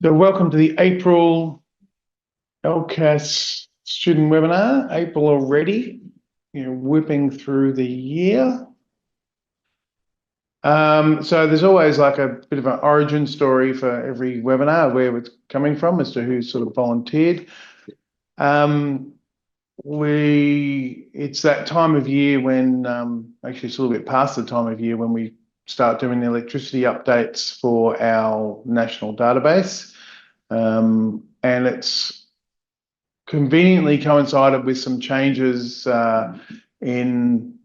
So welcome to the April LCAS student webinar. April already, whipping through the year. So there's always like a bit of an origin story for every webinar, where it's coming from as to who sort of volunteered. It's that time of year when, actually it's a little bit past the time of year when we start doing the electricity updates for our national database. And it's conveniently coincided with some changes in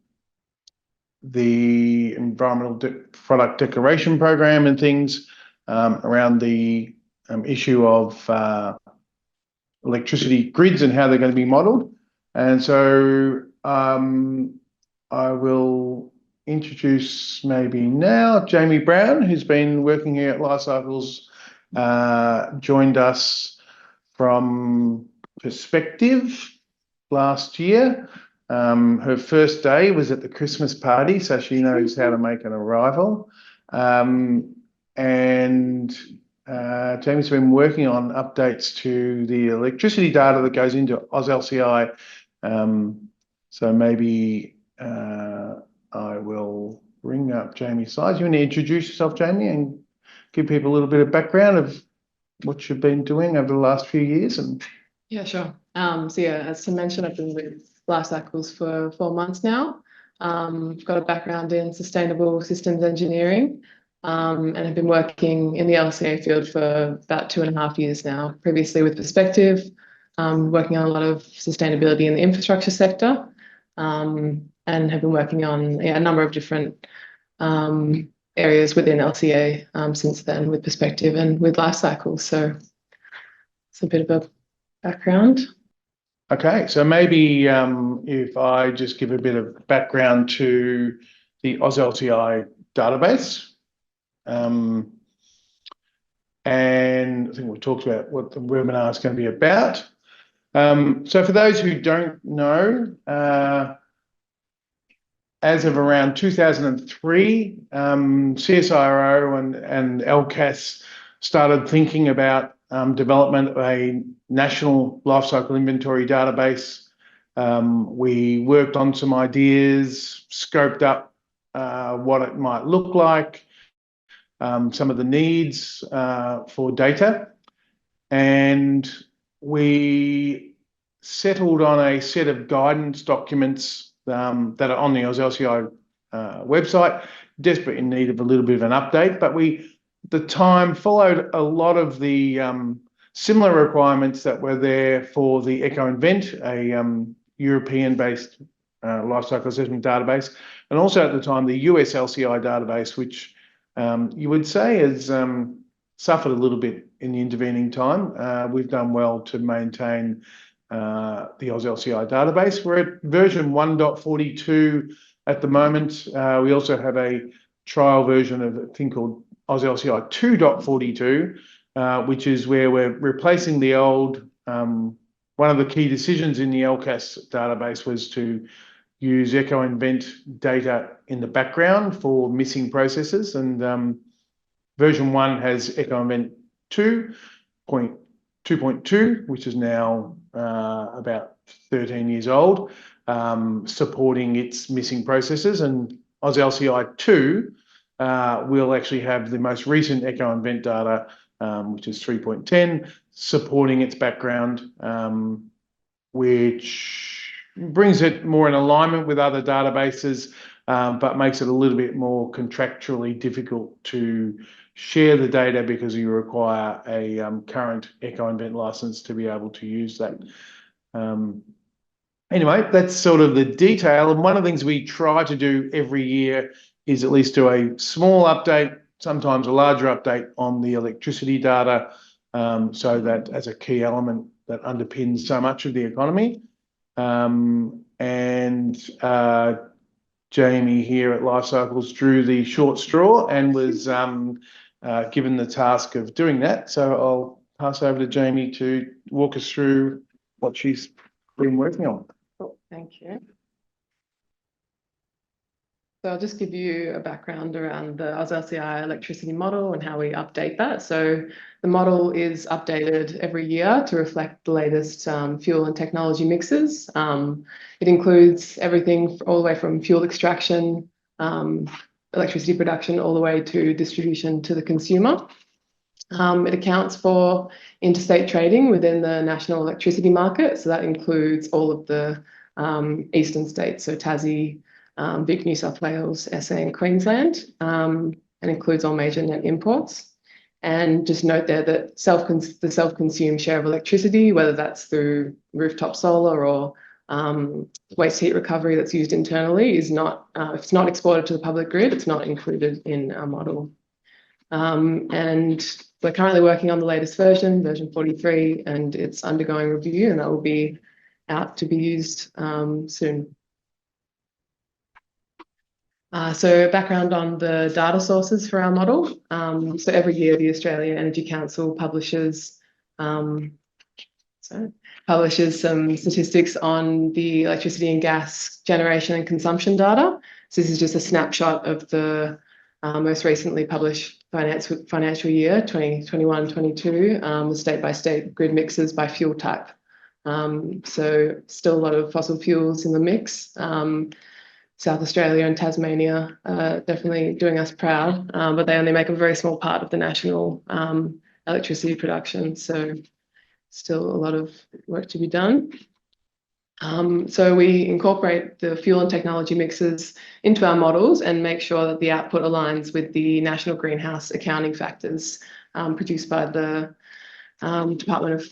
the environmental product declaration program and things around the issue of electricity grids and how they're going to be modelled. And so I will introduce maybe now Jamie Brown, who's been working here at Lifecycles, joined us from Perspective last year. Her first day was at the Christmas party, so she knows how to make an arrival. Jamie's been working on updates to the electricity data that goes into AusLCI. So maybe I will bring up Jamie's slides. You want to introduce yourself, Jamie, and give people a little bit of background of what you've been doing over the last few years? Yeah, sure. As Tim mentioned, I've been with Lifecycles for 4 months now. I've got a background in sustainable systems engineering, and I've been working in the LCA field for about 2.5 years now. Previously with Perspective, working on a lot of sustainability in the infrastructure sector, and have been working on a number of different areas within LCA since then, with Perspective and with Lifecycles. So it's a bit of a background. Okay, so maybe if I just give a bit of background to the AusLCI database. And I think we've talked about what the webinar is going to be about. So for those who don't know, as of around 2003, CSIRO and LCAS started thinking about development of a national lifecycle inventory database. We worked on some ideas, scoped up what it might look like, some of the needs for data, and we settled on a set of guidance documents that are on the AusLCI website, desperate in need of a little bit of an update, but we, at the time, followed a lot of the similar requirements that were there for the EcoInvent, a European-based lifecycle assessment database, and also at the time the US LCI database, which you would say has suffered a little bit in the intervening time. We've done well to maintain the AusLCI database. We're at version 1.42 at the moment. We also have a trial version of a thing called AusLCI 2.42, which is where we're replacing the old. One of the key decisions in the LCAS database was to use EcoInvent data in the background for missing processes, and version 1 has EcoInvent 2.2, which is now about 13 years old, supporting its missing processes, and AusLCI 2 will actually have the most recent EcoInvent data, which is 3.10, supporting its background, which brings it more in alignment with other databases, but makes it a little bit more contractually difficult to share the data because you require a current EcoInvent license to be able to use that. Anyway, that's sort of the detail. And one of the things we try to do every year is at least do a small update, sometimes a larger update on the electricity data, so that as a key element that underpins so much of the economy. Jamie here at Lifecycles drew the short straw and was given the task of doing that. So I'll pass over to Jamie to walk us through what she's been working on. Cool, thank you. So I'll just give you a background around the AusLCI electricity model and how we update that. So the model is updated every year to reflect the latest fuel and technology mixes. It includes everything all the way from fuel extraction, electricity production, all the way to distribution to the consumer. It accounts for interstate trading within the national electricity market. So that includes all of the eastern states, so Tassie, Vic, New South Wales, SA and Queensland, and includes all major net imports. And just note there that the self-consumed share of electricity, whether that's through rooftop solar or waste heat recovery that's used internally, is not, if it's not exported to the public grid, it's not included in our model. And we're currently working on the latest version 43, and it's undergoing review, and that will be out to be used soon. So background on the data sources for our model. So every year the Australian Energy Council publishes some statistics on the electricity and gas generation and consumption data. So this is just a snapshot of the most recently published financial year 2021-22, the state-by-state grid mixes by fuel type. So still a lot of fossil fuels in the mix. South Australia and Tasmania are definitely doing us proud, but they only make a very small part of the national electricity production. So still a lot of work to be done. So we incorporate the fuel and technology mixes into our models and make sure that the output aligns with the national greenhouse accounting factors produced by the Department of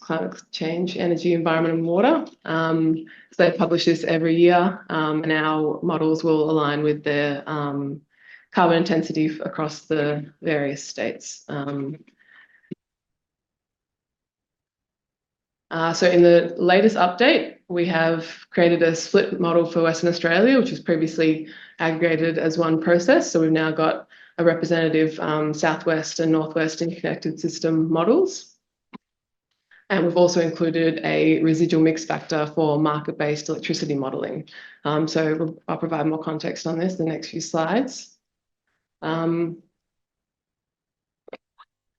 Climate Change, Energy, Environment and Water. So they publish this every year, and our models will align with their carbon intensity across the various states. So in the latest update, we have created a split model for Western Australia, which was previously aggregated as one process. So we've now got a representative Southwest and Northwest interconnected system models. And we've also included a residual mix factor for market-based electricity modelling. So I'll provide more context on this in the next few slides.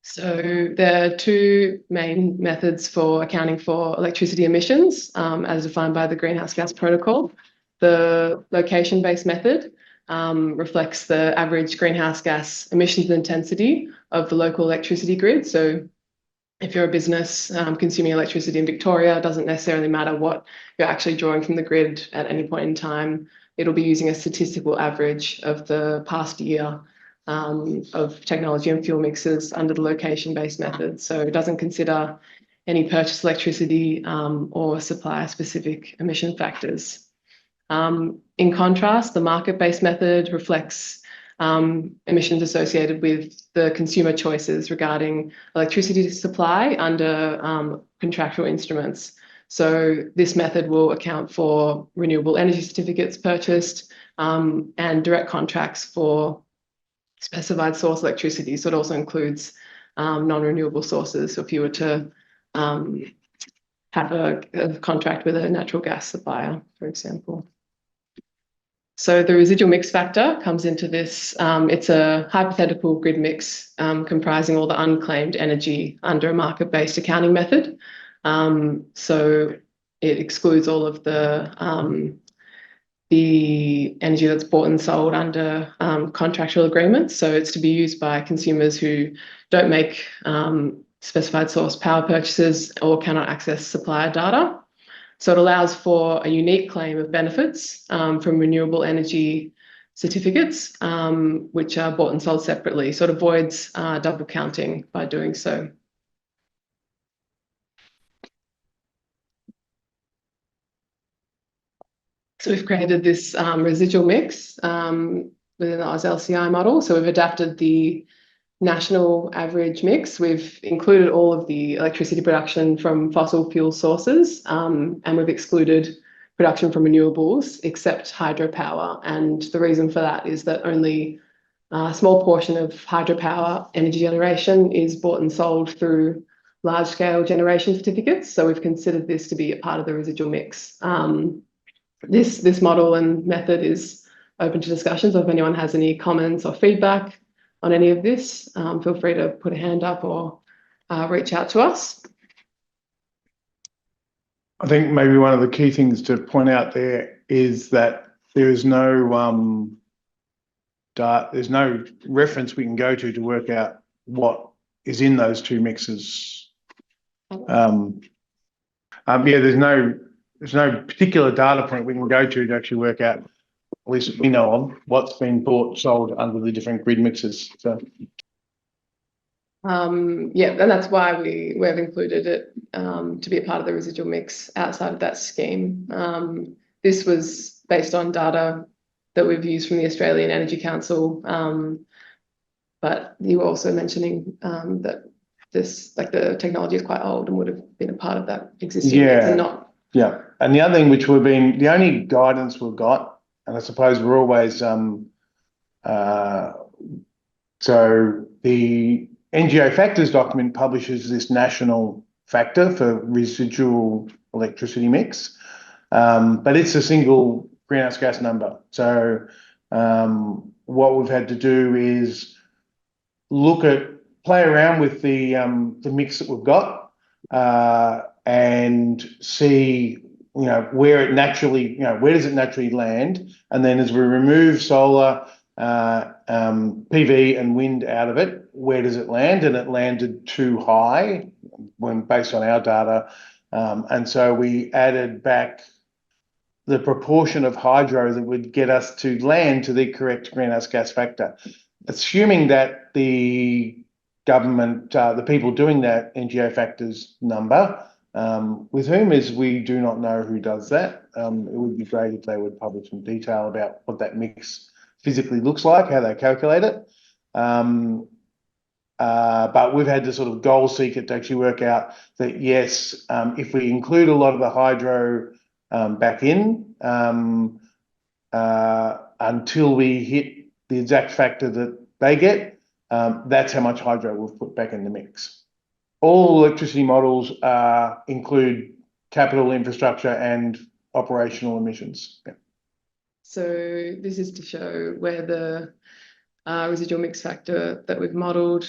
So there are two main methods for accounting for electricity emissions as defined by the Greenhouse Gas Protocol. The location-based method reflects the average greenhouse gas emissions intensity of the local electricity grid. So if you're a business consuming electricity in Victoria, it doesn't necessarily matter what you're actually drawing from the grid at any point in time. It'll be using a statistical average of the past year of technology and fuel mixes under the location-based method. So it doesn't consider any purchased electricity or supplier-specific emission factors. In contrast, the market-based method reflects emissions associated with the consumer choices regarding electricity supply under contractual instruments. So this method will account for renewable energy certificates purchased and direct contracts for specified source electricity. So it also includes non-renewable sources. So if you were to have a contract with a natural gas supplier, for example. So the residual mix factor comes into this. It's a hypothetical grid mix comprising all the unclaimed energy under a market-based accounting method. So it excludes all of the energy that's bought and sold under contractual agreements. So it's to be used by consumers who don't make specified source power purchases or cannot access supplier data. So it allows for a unique claim of benefits from renewable energy certificates, which are bought and sold separately. So it avoids double counting by doing so. So we've created this residual mix within the AusLCI model. So we've adapted the national average mix. We've included all of the electricity production from fossil fuel sources, and we've excluded production from renewables except hydropower. And the reason for that is that only a small portion of hydropower energy generation is bought and sold through large-scale generation certificates. So we've considered this to be a part of the residual mix. This model and method is open to discussion. So if anyone has any comments or feedback on any of this, feel free to put a hand up or reach out to us. I think maybe one of the key things to point out there is that there is no there's no reference we can go to work out what is in those two mixes. Yeah, there's no particular data point we can go to actually work out, at least we know of, what's been bought, sold under the different grid mixes. So. Yeah, and that's why we've included it to be a part of the residual mix outside of that scheme. This was based on data that we've used from the Australian Energy Council, but you were also mentioning that the technology is quite old and would have been a part of that existing mix and not. Yeah, and the other thing which we've been, the only guidance we've got, and I suppose we're always so the NGO factors document publishes this national factor for residual electricity mix, but it's a single greenhouse gas number. So what we've had to do is play around with the mix that we've got and see, where it naturally, where does it naturally land, and then as we remove solar, PV and wind out of it, where does it land? And it landed too high when based on our data, and so we added back the proportion of hydro that would get us to land to the correct greenhouse gas factor, assuming that the government, the people doing that NGO factors number, with whom we do not know who does that. It would be great if they would publish some detail about what that mix physically looks like, how they calculate it. But we've had to sort of goal seek it to actually work out that, yes, if we include a lot of the hydro back in until we hit the exact factor that they get, that's how much hydro we've put back in the mix. All electricity models include capital infrastructure and operational emissions. Yeah. So this is to show where the residual mix factor that we've modelled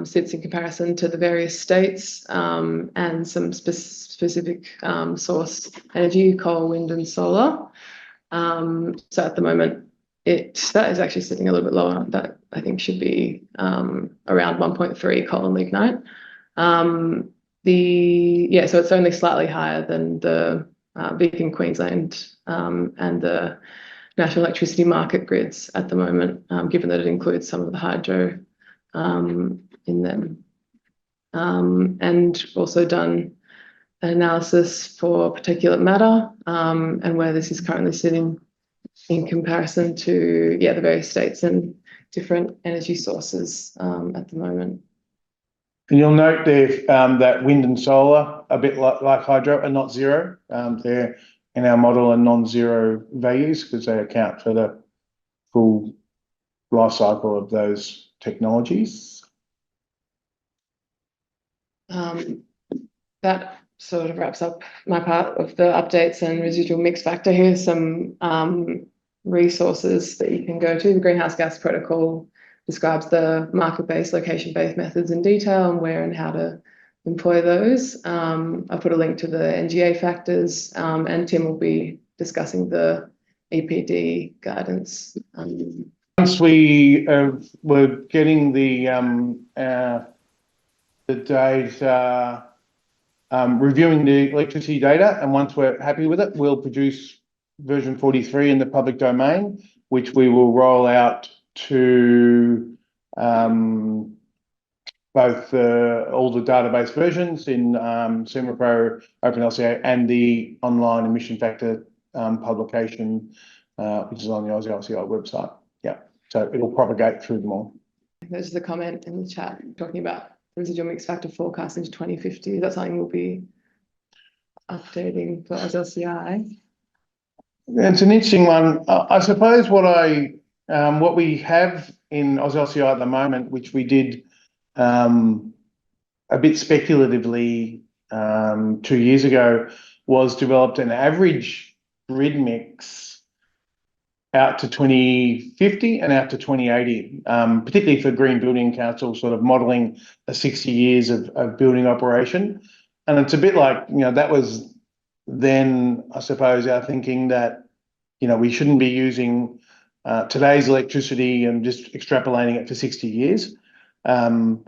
sits in comparison to the various states and some specific source energy, coal, wind and solar. So at the moment, that is actually sitting a little bit lower. That I think should be around 1.3 coal and lignite. So it's only slightly higher than the Vic Queensland and the National Electricity Market grids at the moment, given that it includes some of the hydro in them. And also done an analysis for particulate matter and where this is currently sitting in comparison to the various states and different energy sources at the moment. And you'll note there that wind and solar, a bit like hydro, are not zero. They're in our model are non-zero values because they account for the full life cycle of those technologies. That sort of wraps up my part of the updates and residual mix factor. Here's some resources that you can go to. The Greenhouse Gas Protocol describes the market-based, location-based methods in detail and where and how to employ those. I put a link to the NGA factors and Tim will be discussing the EPD guidance. Once we were getting the data, reviewing the electricity data, and once we're happy with it, we'll produce version 43 in the public domain, which we will roll out to both all the database versions in SEMAPro, OpenLCA, and the online emission factor publication, which is on the AusLCI website. Yeah, so it'll propagate through them all. There's the comment in the chat talking about the residual mix factor forecast into 2050. That's something we'll be updating for AusLCI. It's an interesting one. I suppose what we have in AusLCI at the moment, which we did a bit speculatively 2 years ago, was developed an average grid mix out to 2050 and out to 2080, particularly for Green Building Council, sort of modelling a 60 years of building operation. And it's a bit like, that was then, I suppose, our thinking that, we shouldn't be using today's electricity and just extrapolating it for 60 years. But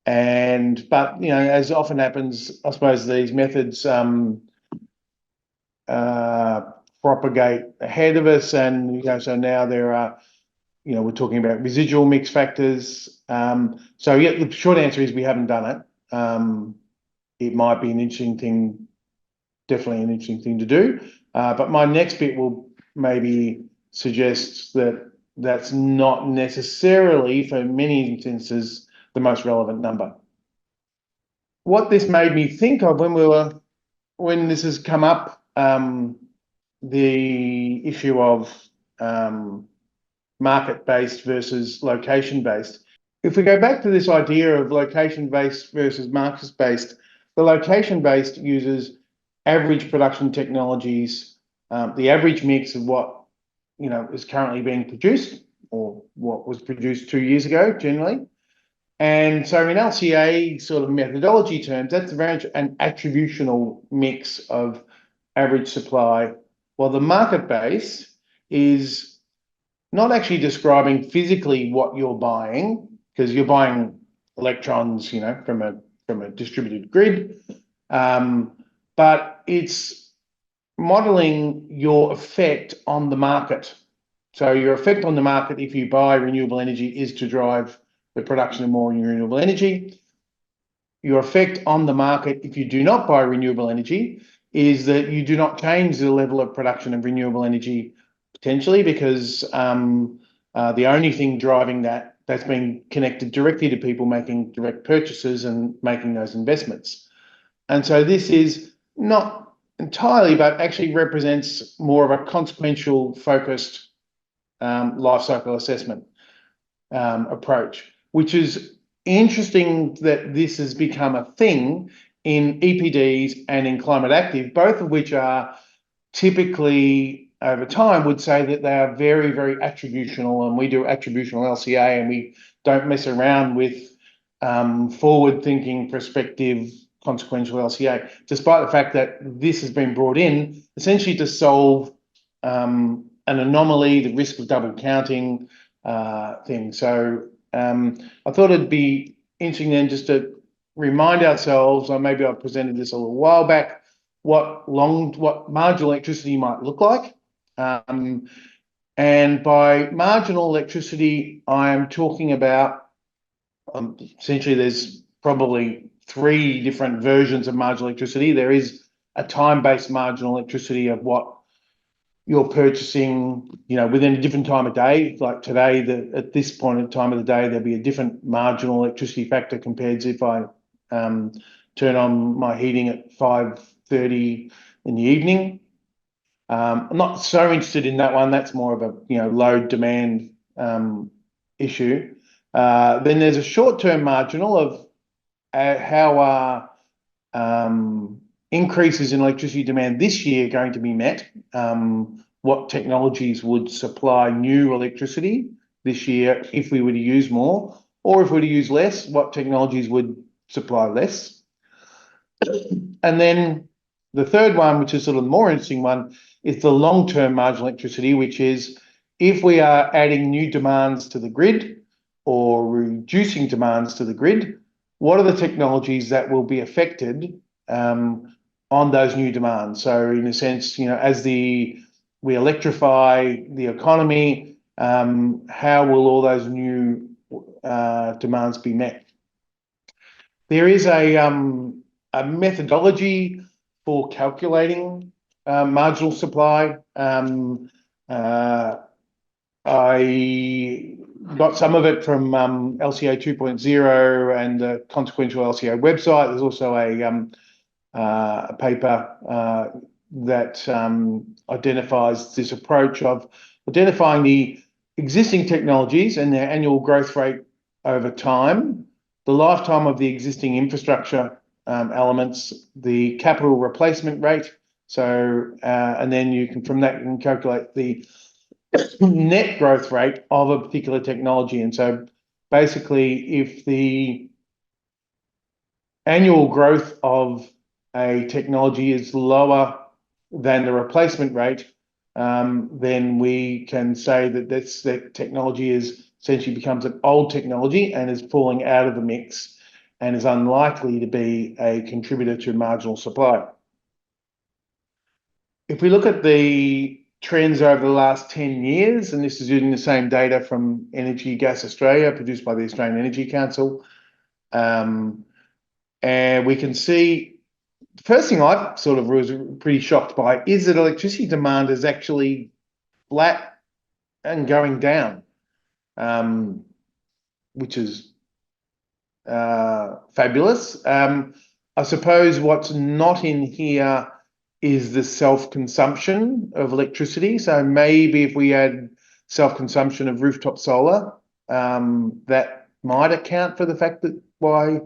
as often happens, I suppose these methods propagate ahead of us, and so now there are, we're talking about residual mix factors. So yeah, the short answer is we haven't done it. It might be an interesting thing, definitely an interesting thing to do. But my next bit will maybe suggest that that's not necessarily, for many instances, the most relevant number. What this made me think of when this has come up, the issue of market-based versus location-based. If we go back to this idea of location-based versus market-based, the location-based uses average production technologies, the average mix of what is currently being produced, or what was produced 2 years ago, generally. And so in LCA sort of methodology terms, that's very an attributional mix of average supply, while the market base is not actually describing physically what you're buying, because you're buying electrons, from a distributed grid, but it's modeling your effect on the market. So your effect on the market, if you buy renewable energy, is to drive the production of more renewable energy. Your effect on the market, if you do not buy renewable energy, is that you do not change the level of production of renewable energy, potentially, because the only thing driving that's been connected directly to people making direct purchases and making those investments. And so this is not entirely, but actually represents more of a consequential focused life cycle assessment approach, which is interesting that this has become a thing in EPDs and in climate active, both of which are typically over time would say that they are very, very attributional, and we do attributional LCA, and we don't mess around with forward-thinking, prospective, consequential LCA, despite the fact that this has been brought in essentially to solve an anomaly, the risk of double counting thing. So I thought it'd be interesting then just to remind ourselves, or maybe I presented this a little while back, what marginal electricity might look like. And by marginal electricity, I am talking about essentially there's probably 3 different versions of marginal electricity. There is a time-based marginal electricity of what you're purchasing, within a different time of day. Like today, at this point in time of the day, there'll be a different marginal electricity factor compared to if I turn on my heating at 5:30 in the evening. I'm not so interested in that one. That's more of a load demand issue. Then there's a short-term marginal of how are increases in electricity demand this year going to be met. What technologies would supply new electricity this year if we were to use more, or if we were to use less, what technologies would supply less? And then the third one, which is sort of the more interesting one, is the long-term marginal electricity, which is if we are adding new demands to the grid or reducing demands to the grid, what are the technologies that will be affected on those new demands? So in a sense, as we electrify the economy, how will all those new demands be met? There is a methodology for calculating marginal supply. I got some of it from LCA 2.0 and the consequential LCA website. There's also a paper that identifies this approach of identifying the existing technologies and their annual growth rate over time, the lifetime of the existing infrastructure elements, the capital replacement rate. So, and then from that you can calculate the net growth rate of a particular technology. And so basically, if the annual growth of a technology is lower than the replacement rate, then we can say that that technology is essentially becomes an old technology and is falling out of the mix and is unlikely to be a contributor to marginal supply. If we look at the trends over the last 10 years, and this is using the same data from Energy Gas Australia, produced by the Australian Energy Council, and we can see the first thing I sort of was pretty shocked by is that electricity demand is actually flat and going down, which is fabulous. I suppose what's not in here is the self-consumption of electricity. So maybe if we add self-consumption of rooftop solar, that might account for the fact that why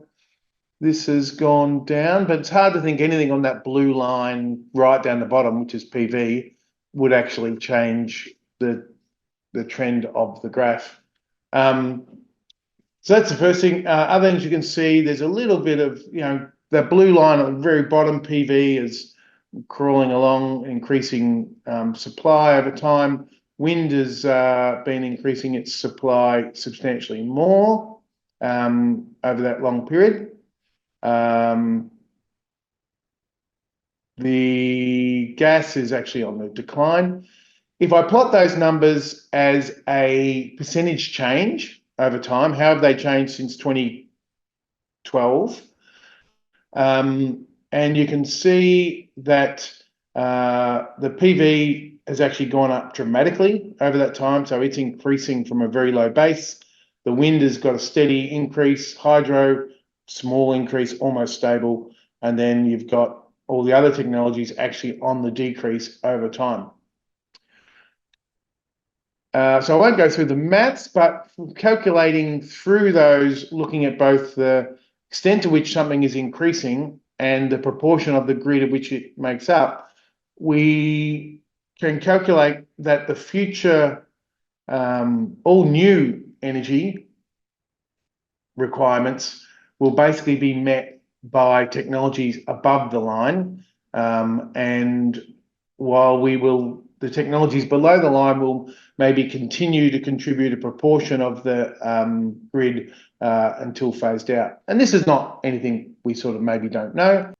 this has gone down. But it's hard to think anything on that blue line right down the bottom, which is PV, would actually change the trend of the graph. So that's the first thing. Other things you can see, there's a little bit of, that blue line at the very bottom, PV is crawling along, increasing supply over time. Wind has been increasing its supply substantially more over that long period. The gas is actually on the decline. If I plot those numbers as a percentage change over time, how have they changed since 2012? And you can see that the PV has actually gone up dramatically over that time. So it's increasing from a very low base. The wind has got a steady increase, hydro, small increase, almost stable. And then you've got all the other technologies actually on the decrease over time. So I won't go through the maths, but calculating through those, looking at both the extent to which something is increasing and the proportion of the grid of which it makes up, we can calculate that the future, all new energy requirements will basically be met by technologies above the line. And while the technologies below the line will maybe continue to contribute a proportion of the grid until phased out. And this is not anything we sort of maybe don't know.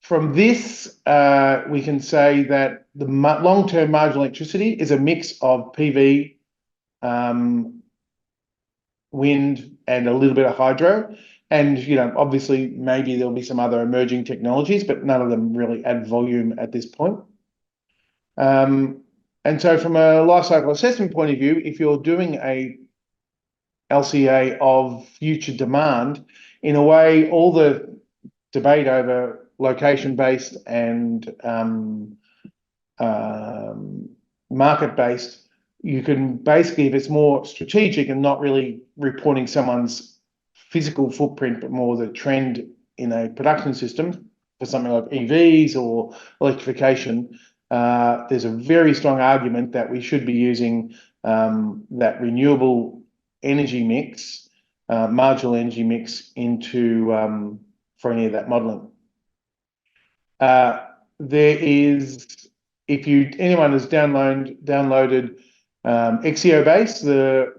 From this, we can say that the long-term marginal electricity is a mix of PV, wind, and a little bit of hydro. And, obviously, maybe there'll be some other emerging technologies, but none of them really add volume at this point. And so from a life cycle assessment point of view, if you're doing a LCA of future demand, in a way, all the debate over location-based and market-based, you can basically, if it's more strategic and not really reporting someone's physical footprint, but more the trend in a production system for something like EVs or electrification, there's a very strong argument that we should be using that renewable energy mix, marginal energy mix into for any of that modelling. There is, if anyone has downloaded Exiobase, the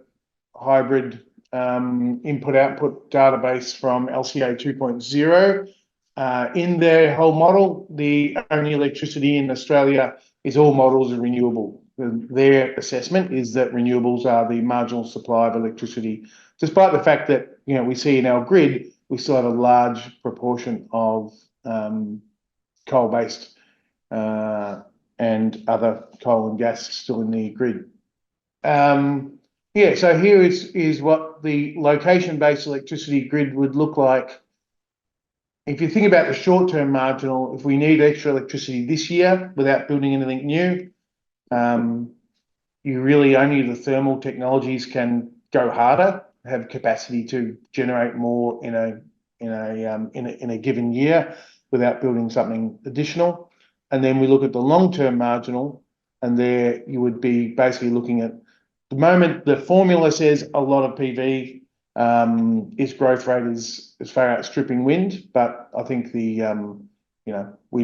hybrid input-output database from LCA 2.0, in their whole model, the only electricity in Australia is all models are renewable. Their assessment is that renewables are the marginal supply of electricity, despite the fact that we see in our grid we still have a large proportion of coal-based and other coal and gas still in the grid. So here is what the location-based electricity grid would look like. If you think about the short-term marginal, if we need extra electricity this year without building anything new, you really only the thermal technologies can go harder, have capacity to generate more in a given year without building something additional. And then we look at the long-term marginal. and there you would be basically looking at the moment. The formula says a lot of PV. Its growth rate is far outstripping wind, but I think we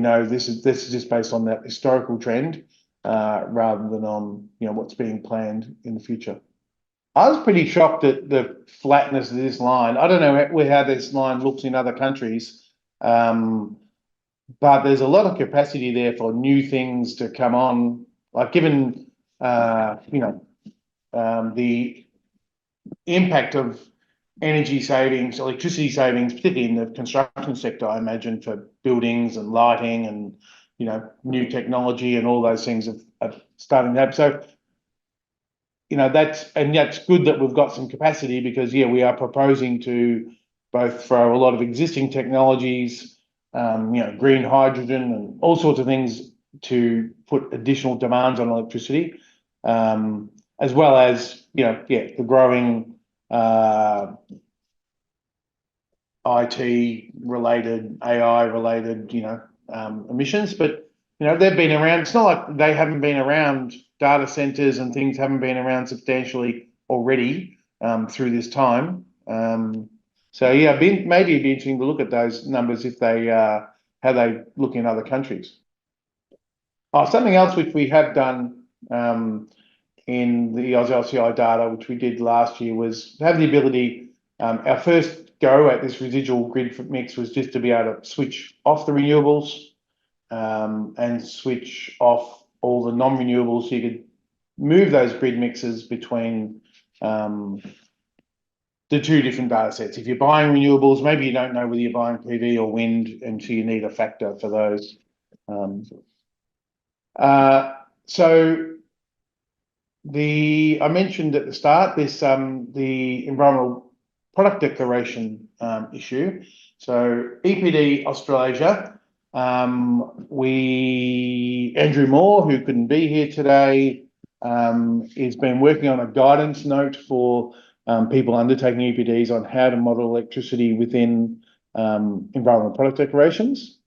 know this is just based on that historical trend, rather than on what's being planned in the future. I was pretty shocked at the flatness of this line. I don't know how this line looks in other countries, but there's a lot of capacity there for new things to come on. Like given the impact of energy savings, electricity savings, particularly in the construction sector, I imagine for buildings and lighting and new technology and all those things are starting to happen. So that's good that we've got some capacity, because we are proposing to both throw a lot of existing technologies, green hydrogen and all sorts of things to put additional demands on electricity, as well as the growing IT related, AI related emissions. But they've been around. It's not like they haven't been around. Data centers and things haven't been around substantially already through this time. So maybe it'd be interesting to look at those numbers if they how they look in other countries. Something else which we have done in the AusLCI data, which we did last year, was have the ability. Our first go at this residual grid mix was just to be able to switch off the renewables and switch off all the non-renewables, so you could move those grid mixes between the two different data sets. If you're buying renewables, maybe you don't know whether you're buying PV or wind, and so you need a factor for those. So I mentioned at the start this the environmental product declaration issue. So EPD Australasia, Andrew Moore, who couldn't be here today, has been working on a guidance note for people undertaking EPDs on how to model electricity within environmental product declarations.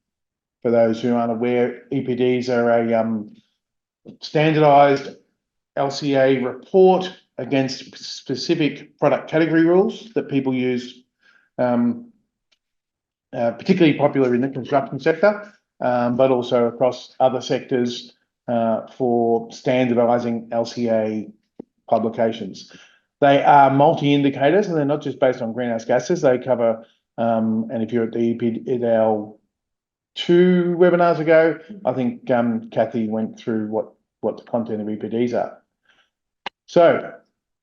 For those who aren't aware, EPDs are a standardised LCA report against specific product category rules that people use, particularly popular in the construction sector, but also across other sectors for standardising LCA publications. They are multi-indicators, and they're not just based on greenhouse gases. They cover, and if you're at the EPD 2 webinars ago, I think Kathy went through what the content of EPDs are. So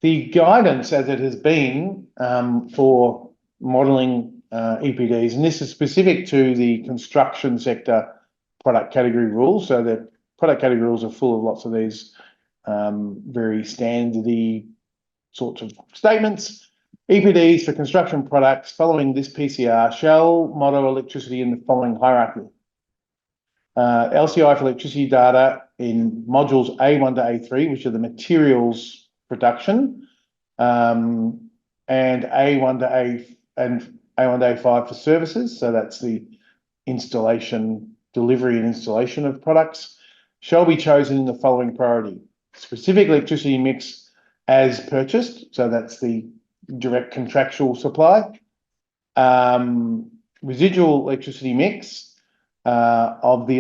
the guidance as it has been for modelling EPDs, and this is specific to the construction sector product category rules. So the product category rules are full of lots of these very standardy sorts of statements. EPDs for construction products following this PCR shall model electricity in the following hierarchy. LCI for electricity data in modules A1 to A3, which are the materials production, and A1 to A5 for services. So that's the installation, delivery and installation of products, shall be chosen in the following priority. Specific electricity mix as purchased. So that's the direct contractual supply. Residual electricity mix of the